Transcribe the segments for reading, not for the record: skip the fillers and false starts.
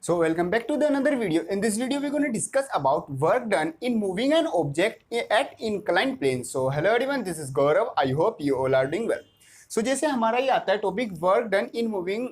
So welcome back to the another video. In this video we're going to discuss about work done in moving an object at inclined plane. So hello everyone, this is Gaurav. I hope you all are doing well. So जैसे हमारा ये आता है topic work done in moving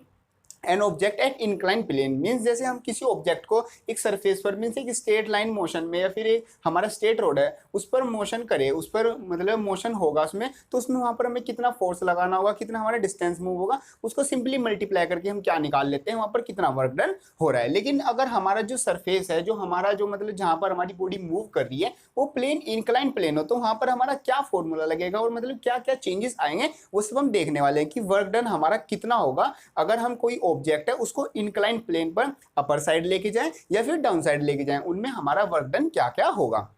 an object at incline plane means जैसे हम किसी object को एक सरफेस पर मीन्स एक स्ट्रेट लाइन मोशन में या फिर एक हमारा स्ट्रेट रोड है उस पर मोशन करे, उस पर मतलब मोशन होगा उसमें, तो उसमें वहाँ पर हमें कितना फोर्स लगाना होगा, कितना हमारा डिस्टेंस मूव होगा, उसको सिंपली मल्टीप्लाई करके हम क्या निकाल लेते हैं वहाँ पर कितना वर्क डन हो रहा है। लेकिन अगर हमारा जो सरफेस है, जो हमारा जो मतलब जहाँ पर हमारी बॉडी मूव कर रही है वो प्लेन इंक्लाइन प्लेन हो, तो वहाँ पर हमारा क्या फॉर्मूला लगेगा और मतलब क्या क्या चेंजेस आएंगे वो सब हम देखने वाले हैं कि वर्क डन हमारा कितना होगा अगर हम कोई ऑब्जेक्ट है उसको इंक्लाइन प्लेन पर अपर साइड लेके जाएं या फिर डाउन साइड लेके जाएं, उनमें हमारा वर्क डन क्या क्या होगा।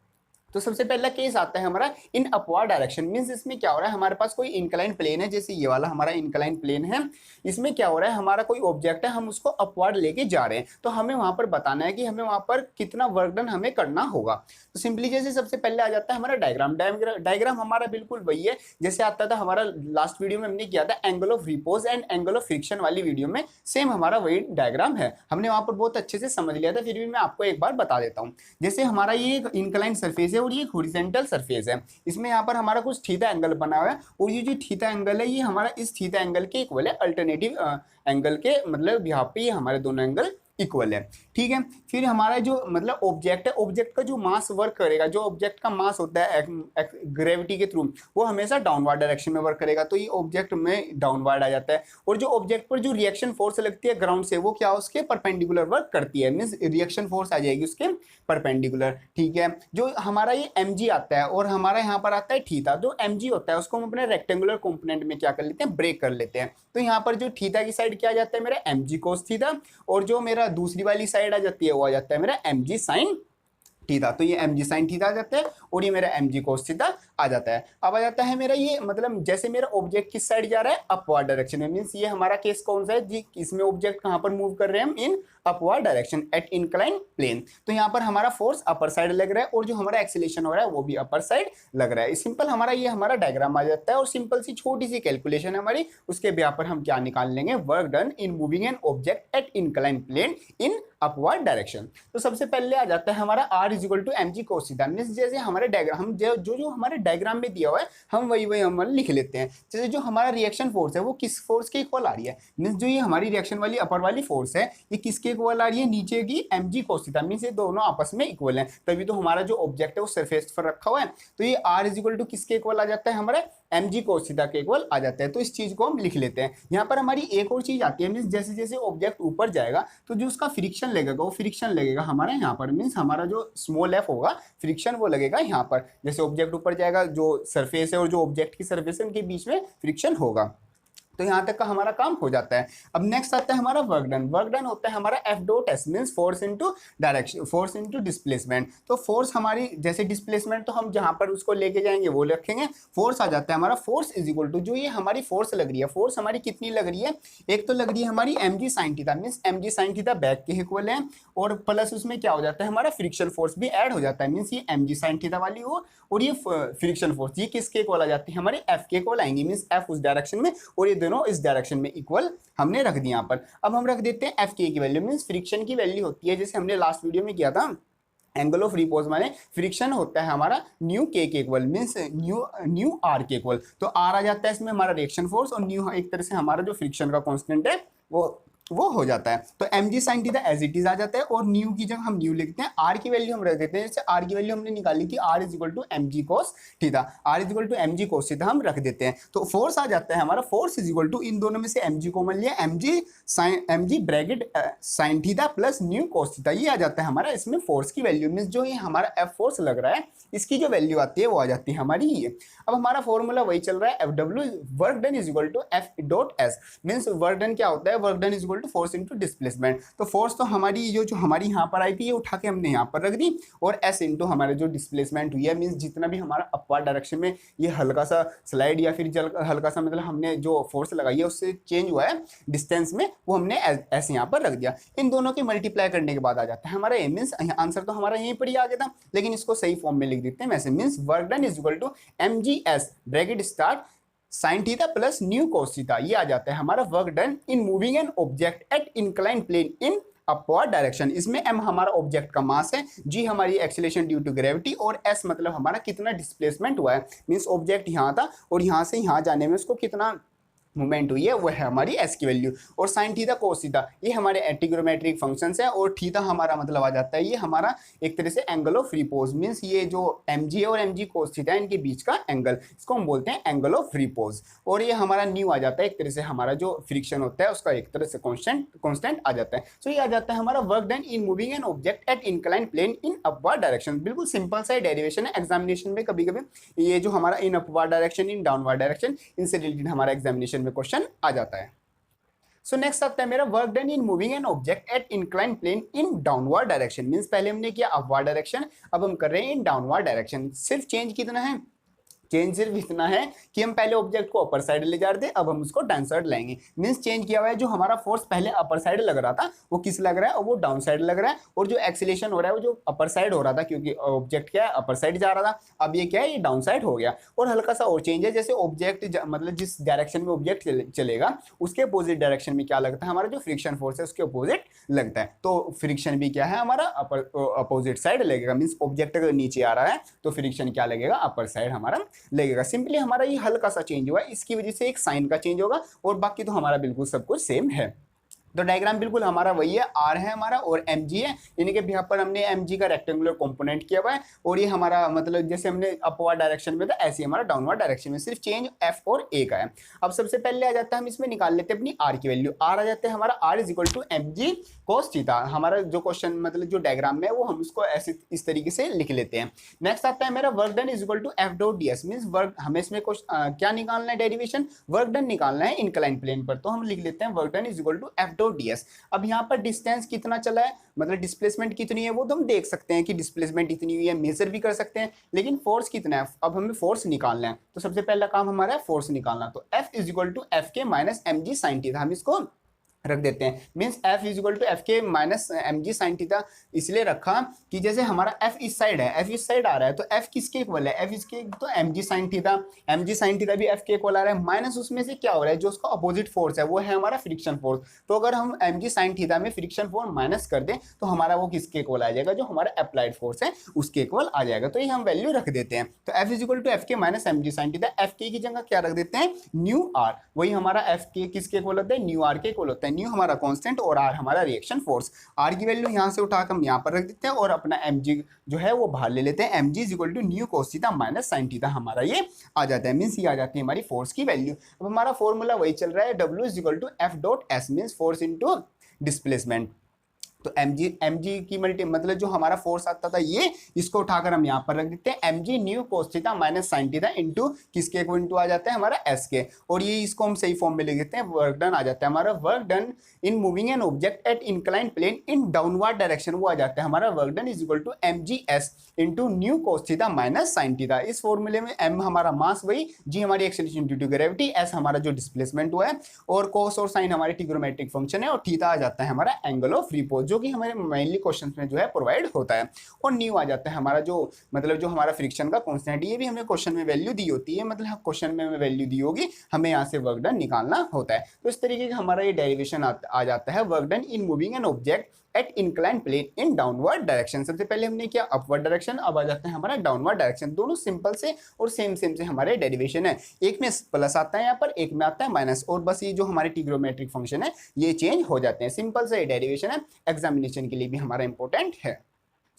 तो सबसे पहला केस आता है हमारा इन अपवर्ड डायरेक्शन मींस इसमें क्या हो रहा है, हमारे पास कोई इंक्लाइन प्लेन है, जैसे ये वाला हमारा इंक्लाइन प्लेन है, इसमें क्या हो रहा है हमारा कोई ऑब्जेक्ट है, हम उसको अपवर्ड लेके जा रहे हैं, तो हमें वहां पर बताना है कि हमें वहां पर कितना वर्क डन हमें करना होगा। तो सिंपली जैसे सबसे पहले आ जाता है हमारा डायग्राम हमारा बिल्कुल वही है जैसे आता था हमारा लास्ट वीडियो में हमने किया था angle of repose and angle of friction वाली वीडियो में, सेम हमारा वही डायग्राम है, हमने वहां पर बहुत अच्छे से समझ लिया था, फिर भी मैं आपको एक बार बता देता हूँ। जैसे हमारा ये इंक्लाइन सरफेस है और ये हॉरिजॉन्टल सरफेस है, इसमें यहाँ पर हमारा कुछ थीटा एंगल बना हुआ है और ये जो थीटा एंगल है ये हमारा इस थीटा एंगल के इक्वल है, अल्टरनेटिव एंगल के मतलब यहाँ पे ये हमारे दोनों एंगल इक्वल है। ठीक है, फिर हमारा जो मतलब ऑब्जेक्ट है, ऑब्जेक्ट का जो मास वर्क करेगा, जो ऑब्जेक्ट का मास होता है ग्रेविटी के थ्रू वो हमेशा डाउनवर्ड डायरेक्शन में वर्क करेगा, तो ये ऑब्जेक्ट में डाउनवर्ड आ जाता है। और जो ऑब्जेक्ट पर जो रिएक्शन फोर्स लगती है ग्राउंड से वो क्या उसके परपेंडिकुलर वर्क करती है, मीन्स रिएक्शन फोर्स आ जाएगी उसके परपेंडिकुलर। ठीक है, जो हमारा ये mg आता है और हमारा यहाँ पर आता है थीटा, जो mg होता है उसको हम अपने रेक्टेंगुलर कंपोनेंट में क्या कर लेते हैं, ब्रेक कर लेते हैं, तो यहाँ पर जो थीटा की साइड क्या आ जाता है मेरा mg cos थीटा और जो मेरा दूसरी वाली साइड आ जाती है वो आ जाता है मेरा mg sin थीटा, तो ये mg sin थीटा आ जाता है और ये मेरा mg cos थीटा आ जाता है। अब आ जाता है मेरा ये मतलब जैसे मेरा ऑब्जेक्ट किस साइड जा रहा है, अपवर्ड डायरेक्शन में, मींस ये हमारा केस कौन सा है जी, इसमें ऑब्जेक्ट कहाँ पर मूव कर रहे हैं हम, in upward direction at incline plane, तो यहाँ पर हमारा फोर्स अपर साइड लग रहा है और जो हमारा एक्सीलरेशन हो रहा है वो भी अपर साइड लग रहा है। सिंपल हमारा ये हमारा डायग्राम आ जाता है और सिंपल सी छोटी सी कैलकुलेशन है हमारी, उसके यहाँ पर हम क्या निकाल लेंगे, work done in moving an object at incline plane in upward direction. तो सबसे पहले आ जाता है हमारा r equal to mg cos theta, means जैसे हमारे डायग्राम हम जो हमारे डायग्राम में दिया हुआ है हम वही हम लिख लेते हैं। जैसे जो हमारा रिएक्शन फोर्स है वो किस फोर्स के इक्वल आ रही है, मींस जो ये हमारी रिएक्शन वाली अपर वाली फोर्स है ये किसके इक्वल आ रही है, नीचे की mg cos थीटा, मींस ये दोनों आपस में इक्वल है, तभी तो हमारा जो ऑब्जेक्ट है वो सरफेस पर रखा हुआ है, तो ये r इक्वल टू किसके इक्वल आ जाता है, हमारे mg cos थीटा के इक्वल आ जाता है। तो इस चीज को हम लिख लेते हैं। यहाँ पर हमारी एक और चीज आती है, मींस जैसे जैसे ऑब्जेक्ट ऊपर जाएगा तो जो उसका फ्रिक्शन लगेगा वो फ्रिक्शन लगेगा हमारा यहाँ पर, मींस हमारा जो स्मॉल एफ होगा फ्रिक्शन वो लगेगा यहाँ पर, जैसे ऑब्जेक्ट ऊपर जाएगा जो सरफेस है और जो ऑब्जेक्ट की सरफेस है उनके बीच में फ्रिक्शन होगा, तो यहाँ तक का हमारा काम हो जाता है। अब नेक्स्ट आता है हमारा वर्क डन। वर्क डन होता है हमारा F dot S, means force into direction, force into displacement. तो फोर्स हमारी जैसे डिस्प्लेसमेंट तो हम जहां पर उसको लेके जाएंगे वो रखेंगे, फोर्स आ जाता है हमारा फोर्स इज इक्वल टू जो ये हमारी फोर्स लग रही है, फोर्स हमारी कितनी लग रही है, एक तो लग रही है हमारी mg sin theta, means mg sin theta back के इक्वल है और प्लस उसमें क्या हो जाता है हमारा फ्रिक्शन फोर्स भी ऐड हो जाता है, मींस ये mg sin थीटा वाली और ये फ्रिक्शन फोर्स ये किसके इक्वल आ जाती है, हमारे f के इक्वल आएंगे, मींस f उस डायरेक्शन में और ये दोनों इस डायरेक्शन में इक्वल हमने रख दिया यहाँ पर। अब हम रख देते हैं एफ के की वैल्यू, मींस फ्रिक्शन की वैल्यू होती है जैसे हमने लास्ट वीडियो में किया था एंगल ऑफ रिपोज माने फ्रिक्शन होता है हमारा न्यू के इक्वल, मींस न्यू आर के इक्वल, तो आर आ जाता है इसमें हमारा रिएक्शन फोर्स और न्यू एक तरह से हमारा जो फ्रिक्शन का कांस्टेंट है वो हो जाता है। तो mg sin theta as it is आ जाता है और न्यू की जगह हम न्यू लिखते हैं, r की वैल्यू हम रख देते हैं, जैसे r की वैल्यू हमने निकाली थी r is equal to mg cos theta, r is equal to mg cos theta हम रख देते हैं। तो फोर्स आ जाता है हमारा फोर्स इज इक्वल टू इन दोनों में से mg कॉमन लिया, mg bracket sin theta plus mu cos theta, ये आ जाता है हमारा इसमें फोर्स की वैल्यू, मींस जो ये हमारा f फोर्स लग रहा है इसकी जो वैल्यू आती है वो आ जाती है हमारी ये। अब हमारा फॉर्मूला वही चल रहा है Fw work done is equal to F dot S, means work done क्या होता है, work done is equal to force into displacement. तो फोर्स तो हमारी जो हमारी यहाँ पर आई थी ये उठा के हमने यहाँ पर रख दी और S इनटू हमारे जो डिस्प्लेसमेंट हुई है, मींस जितना भी हमारा अपवर्ड डायरेक्शन में ये हल्का सा स्लाइड या फिर हल्का सा मतलब हमने जो फोर्स लगाई है उससे चेंज हुआ है डिस्टेंस में वो हमने ऐसे यहाँ पर रख दिया। इन दोनों के मल्टीप्लाई करने के बाद आ जाता है हमारा मींस आंसर तो हमारा यहीं पर ही आ गया था, लेकिन इसको सही फॉर्म में लिख देते हैं वैसे, means work done is equal to mgs bracket start sin theta plus mu cos theta, ये आ जाता है हमारा work done in moving an object at incline plane in upward direction. इसमें m हमारा ऑब्जेक्ट का मास है, g हमारी एक्सीलरेशन ड्यू टू ग्रेविटी और s मतलब हमारा कितना डिस्प्लेसमेंट हुआ है, मींस ऑब्जेक्ट यहाँ था और यहाँ से यहाँ जाने में उसको कितना मूवमेंट हुई है, वो है हमारी एस की वैल्यू। और साइन थीटा कोस थीटा ये हमारे ट्रिग्नोमेट्रिक फंक्शंस है, और थीटा हमारा मतलब आ जाता है ये हमारा एक तरह से एंगल ऑफ रिपोज, मींस ये जो mg और mg कोस थीटा है इनके बीच का एंगल, इसको हम बोलते हैं एंगल ऑफ रिपोज। और ये हमारा न्यू आ जाता है, एक तरह से हमारा जो फ्रिक्शन होता है उसका एक तरह से कॉन्स्टेंट आ जाता है। सो ये आ जाता है हमारा work done in moving an object at incline plane in upward direction. बिल्कुल सिंपल सा डेरिवेशन है, एग्जामिनेशन में कभी कभी ये जो हमारा in upward direction in downward direction इनसे रिलेटेड हमारा एग्जामिनेशन में क्वेश्चन आ जाता है। सो नेक्स्ट आता है मेरा work done in moving an object at incline plane in downward direction. Means पहले हमने किया अपवर्ड डायरेक्शन, अब हम कर रहे हैं इन डाउनवर्ड डायरेक्शन। सिर्फ चेंज कितना है, चेंज सिर्फ इतना है कि हम पहले ऑब्जेक्ट को अपर साइड ले जा रहे थे, अब हम उसको डाउन साइड लाएंगे। मींस चेंज किया हुआ है, जो हमारा फोर्स पहले अपर साइड लग रहा था वो किस लग रहा है, और वो डाउन साइड लग रहा है, और जो एक्सीलरेशन हो रहा है वो जो अपर साइड हो रहा था क्योंकि ऑब्जेक्ट क्या है अपर साइड जा रहा था, अब ये क्या है ये डाउन साइड हो गया। और हल्का सा और चेंज है, जैसे ऑब्जेक्ट मतलब जिस डायरेक्शन में ऑब्जेक्ट चलेगा उसके अपोजिट डायरेक्शन में क्या लगता है, हमारा जो फ्रिक्शन फोर्स है उसके अपोजिट लगता है। तो फ्रिक्शन भी क्या है हमारा अपोजिट साइड लगेगा। मींस ऑब्जेक्ट अगर नीचे आ रहा है तो फ्रिक्शन क्या लगेगा, अपर साइड हमारा लगेगा। सिंपली हमारा ये हल्का सा चेंज हुआ है, इसकी वजह से एक साइन का चेंज होगा, और बाकी तो हमारा बिल्कुल सब कुछ सेम है। तो डायग्राम बिल्कुल हमारा वही है, आर है हमारा और एम जी है, यानी कि यहाँ पर हमने एम जी का रेक्टेंगुलर कंपोनेंट किया हुआ है, और ये हमारा मतलब जैसे हमने अपवर्ड डायरेक्शन में था ऐसे हमारा डाउनवर्ड डायरेक्शन में, सिर्फ चेंज एफ और ए का है। अब सबसे पहले आ जाता है, हम इसमें निकाल लेते हैं अपनी आर की वैल्यू। आर आ जाता है हमारा R is equal to M G cos theta. हमारा जो क्वेश्चन मतलब जो डायग्राम में है वो हम उसको ऐसे इस तरीके से लिख लेते हैं। नेक्स्ट आता है मेरा work done is equal to F dot D S. Means work हमें इसमें क्या निकालना है, डेरिवेशन वर्क डन निकालना है इंक्लाइन प्लेन पर, तो हम लिख लेते हैं work done is equal to F dot D S. अब यहाँ पर डिस्टेंस कितना चला है, मतलब डिस्प्लेसमेंट कितनी है वो तो हम देख सकते हैं कि डिस्प्लेसमेंट इतनी हुई है, मेजर भी कर सकते हैं, लेकिन फोर्स कितना है, अब हमें फोर्स निकालना है। तो सबसे पहला काम हमारा है फोर्स निकालना, तो F is equal to F K minus M G sine theta, हम इसको रख देते हैं। Means F is equal to F K minus M G sine theta इसलिए रखा कि जैसे हमारा F इस साइड है, F इस साइड आ रहा है, तो F किसके इक्वल है, F इसके तो M G sine theta, M G sine theta भी F के इक्वल आ रहा है, माइनस उसमें से क्या हो रहा है जो उसका अपोजिट फोर्स है वो है हमारा फ्रिक्शन फोर्स। तो अगर हम एम जी साइन थीटा में फ्रिक्शन फोर्स माइनस कर दें तो हमारा वो किसके इक्वल आ जाएगा, जो हमारा अप्लाइड फोर्स है उसके इक्वल आ जाएगा। तो ये हम वैल्यू रख देते हैं। तो F is equal to F K minus M G sine theta, F K की जगह क्या रख देते हैं, न्यू आर। वही हमारा एफ के किसके इक्वल होता है, न्यू आर के इक्वल होता है। न्यू हमारा कांस्टेंट और आर हमारा रिएक्शन फोर्स। आर की वैल्यू यहां से उठाकर हम यहां पर रख देते हैं और अपना mg जो है वो बाहर ले लेते हैं। mg is equal to mu cos theta minus sine theta हमारा ये आ जाता है। मींस ये आ जाती है हमारी फोर्स की वैल्यू। अब हमारा फॉर्मूला वही चल रहा है, w is equal to F dot S, means force into displacement. तो mg की मतलब जो हमारा फोर्स आता था ये, इसको उठाकर हम यहाँ पर रख देते हैं mg new cos theta minus sine theta into किसके इनटू आ जाता है हमारा s के, और ये इसको हम सही फॉर्म में लिख देते हैं। वर्क डन आ जाता है हमारा work done in moving an object at incline plane in downward direction, वो आ जाता है हमारा work done is equal to mgs into mu cos theta minus sine theta. इस फॉर्मूले में m हमारा मास वही, g हमारी acceleration due to gravity, s हमारा जो डिस्प्लेसमेंट हुआ है, और कोस और साइन हमारे ट्रिग्नोमेट्रिक फंक्शन है, और थीटा आ जाता है हमारा एंगल ऑफ रिपोज जो कि हमारे मेनली क्वेश्चंस में जो है प्रोवाइड होता है। और न्यू आ जाता है हमारा जो मतलब जो हमारा फ्रिक्शन का कांस्टेंट, ये भी हमें क्वेश्चन में वैल्यू दी होती है, मतलब क्वेश्चन में हमें वैल्यू दी होगी, हमें यहाँ से वर्क डन निकालना होता है। तो इस तरीके का हमारा ये डेरिवेशन आ जाता है work done in moving an object at incline plane in downward direction. सबसे पहले हमने किया अपवर्ड डायरेक्शन, अब आ जाता है हमारा डाउनवर्ड डायरेक्शन। दोनों सिंपल से और सेम से हमारे डेरिवेशन है, एक में प्लस आता है यहाँ पर, एक में आता है माइनस, और बस ये जो हमारे ट्रिग्नोमेट्रिक फंक्शन है ये चेंज हो जाते हैं। सिंपल से डेरिवेशन है, एग्जामिनेशन के लिए भी हमारा इंपॉर्टेंट है।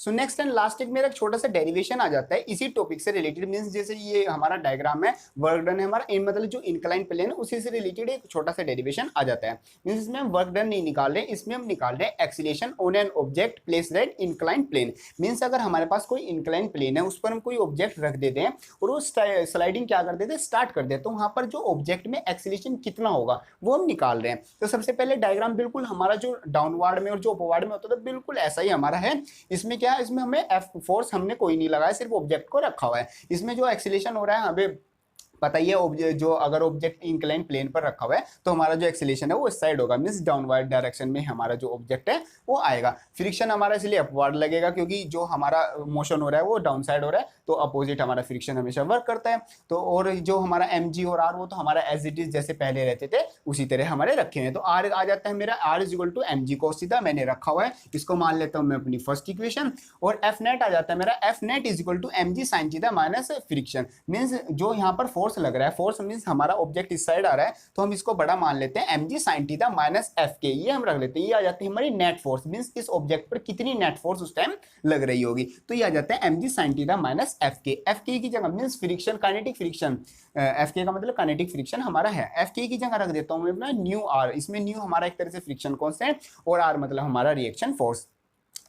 सो नेक्स्ट एंड लास्ट एक मेरा छोटा सा डेरिवेशन आ जाता है इसी टॉपिक से रिलेटेड। मींस जैसे ये हमारा डायग्राम है, वर्क डन है हमारा मतलब जो इंक्लाइन प्लेन है उसी से रिलेटेड एक छोटा सा डेरिवेशन आ जाता है। मींस इसमें हम वर्क डन नहीं निकाल रहे, इसमें हम निकाल रहे हैं acceleration on an object placed at incline plane. Means अगर हमारे पास कोई इंक्लाइन प्लेन है उस पर हम कोई ऑब्जेक्ट रख देते हैं और वो स्लाइडिंग क्या कर देते हैं, स्टार्ट कर देते हैं, तो वहां पर जो ऑब्जेक्ट में एक्सीलरेशन कितना होगा वो हम निकाल रहे हैं। तो सबसे पहले डायग्राम बिल्कुल हमारा जो डाउनवर्ड में और जो अपवर्ड में होता था बिल्कुल ऐसा ही हमारा है। इसमें क्या है, इसमें हमें एफ फोर्स हमने कोई नहीं लगाया, सिर्फ ऑब्जेक्ट को रखा हुआ है। इसमें जो एक्सीलरेशन हो रहा है हमें पता ही है जो अगर ऑब्जेक्ट इंक्लाइन प्लेन पर रखा हुआ है तो हमारा जो एक्सीलरेशन है वो इस साइड होगा, मींस डाउनवर्ड डायरेक्शन में हमारा जो ऑब्जेक्ट है वो आएगा। फ्रिक्शन हमारा इसलिए अपवर्ड लगेगा क्योंकि जो हमारा मोशन हो रहा है वो डाउन साइड हो रहा है, तो अपोजिट हमारा फ्रिक्शन हमेशा वर्क करता है। तो और जो हमारा mg और r वो तो हमारा एज इट इज जैसे पहले रहते थे उसी तरह हमारे रखे हुए हैं। तो r आ जाता है मेरा r is equal to mg cos theta, मैंने रखा हुआ है, इसको मान लेता हूं मैं अपनी फर्स्ट इक्वेशन। और एफ नेट आ जाता है मेरा F net is equal to mg sin theta minus friction, means जो यहाँ पर फोर्स लग रहा है, फोर्स मींस हमारा ऑब्जेक्ट इस साइड आ रहा है तो हम इसको बड़ा मान लेते हैं mg sin theta minus F के, ये हम रख लेते हैं। ये आ जाती है हमारी नेट फोर्स, मींस इस ऑब्जेक्ट पर कितनी नेट फोर्स उस टाइम लग रही होगी, तो ये आ जाता है mg sin theta minus F K की जगह means friction kinetic friction, F के का मतलब काइनेटिक फ्रिक्शन हमारा है, एफ के की जगह रख देता हूं मैं अपना न्यू आर, इसमें न्यू हमारा एक तरह से फ्रिक्शन कांस्टेंट और आर मतलब हमारा रिएक्शन फोर्स।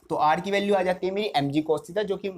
तो r की वैल्यू आ जाती है मेरी mg cos थीटा, जो कि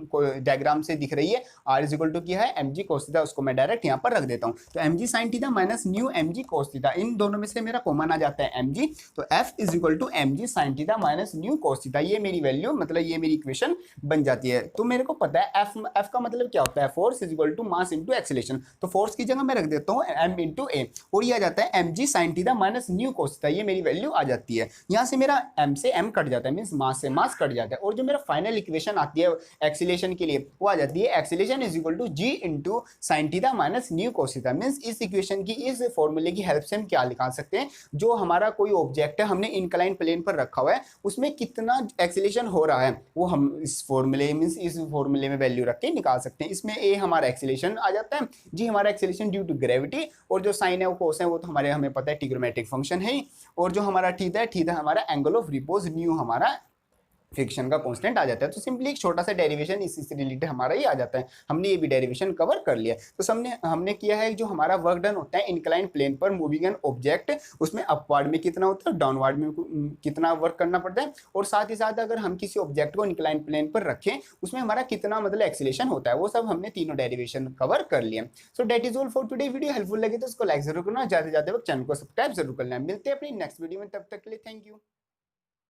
डायग्राम से दिख रही है, r इज इक्वल टू क्या है mg cos थीटा, उसको मैं डायरेक्ट यहाँ पर रख देता हूँ। तो mg sin theta minus mu mg cos theta, इन दोनों में से मेरा कॉमन आ जाता है mg, तो f is equal to mg sin theta minus mu cos theta, ये मेरी वैल्यू मतलब ये मेरी इक्वेशन बन जाती है। तो मेरे को पता है f का मतलब क्या होता है, force is equal to mass into acceleration, तो फोर्स की जगह मैं रख देता हूँ m इंटू ए, और ये आ जाता है mg sin theta minus mu cos theta, ये मेरी वैल्यू आ जाती है। यहाँ से मेरा m से m कट जाता है, मीन्स मास से मास कट जाता है, और जो मेरा फाइनल इक्वेशन आती है एक्सीलरेशन के लिए वो आ जाती है acceleration is equal to g into sine theta minus mu cos theta. Means इस इक्वेशन की इस फॉर्मूले की हेल्प से हम क्या निकाल सकते हैं, जो हमारा कोई ऑब्जेक्ट है हमने इंक्लाइन प्लेन पर रखा हुआ है उसमें कितना एक्सीलरेशन हो रहा है वो हम इस फॉर्मूले मींस इस फॉर्मूले में वैल्यू रख के निकाल सकते हैं। इसमें ए हमारा एक्सीलरेशन आ जाता है, जी हमारा एक्सीलरेशन ड्यू टू ग्रेविटी, और जो साइन है वो कोस है वो तो हमारे हमें पता है ट्रिग्नोमेट्रिक फंक्शन है, और जो हमारा थीटा है हमारा एंगल ऑफ रिपोज, न्यू हमारा फ्रिक्शन का कांस्टेंट आ जाता है। तो सिंपली एक छोटा सा डेरिवेशन इससे रिलेटेड हमारा ही आ जाता है, हमने ये भी डेरिवेशन कवर कर लिया। तो हमने किया है जो हमारा वर्क डन होता है इंक्लाइन प्लेन पर मूविंग एन ऑब्जेक्ट, उसमें अपवर्ड में कितना होता है, डाउनवर्ड में कितना वर्क करना पड़ता है, और साथ ही साथ अगर हम किसी ऑब्जेक्ट को इंक्लाइन प्लेन पर रखें उसमें हमारा कितना मतलब एक्सीलरेशन होता है, वो सब हमने तीनों डेरिवेशन कवर कर लिया। So that is all for today. Video helpful लगे तो उसको लाइक जरूर करना, जाते जाते वक्त चैनल को सब्सक्राइब जरूर करना। मिलते हैं अपनी नेक्स्ट वीडियो में, तब तक के लिए थैंक यू।